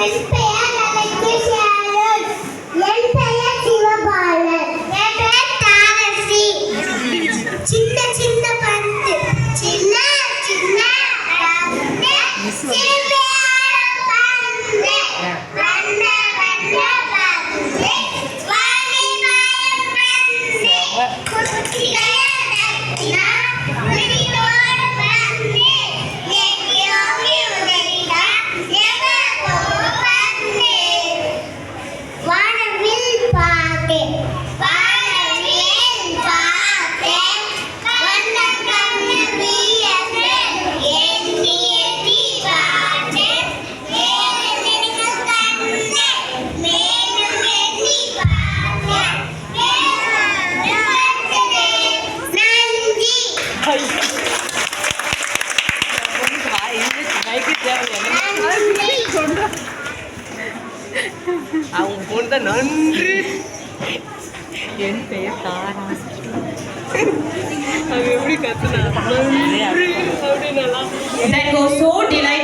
என் பெயர் அலெக்சியாலன். என் பெயர் சிவபாலன். என் பெயர் தாரசி. சின்ன சின்ன பந்து சின்ன சின்ன பந்து சிம்பியாடும் பந்து வண்ண வண்ண பந்து வாலிபால் பந்து குட்டிகள் நத்தினா குடியோடு பந்து எங்கேயோங்கி உதவிடா எங்கோ பந்து வானவில் பாட்டு வானவில் பாட்டு வண்ண கண்ணு வீயது ஏந்தி ஏந்தி பாட்டு மேலும் எனக்கு கண்ணு மேலும் ஏந்தி பாட்டு அவங்க போனத நன்றி. என் பெயர் தாராசி. அவ எப்படி கத்துனா நன்றி அப்படின்னு That was so delightful.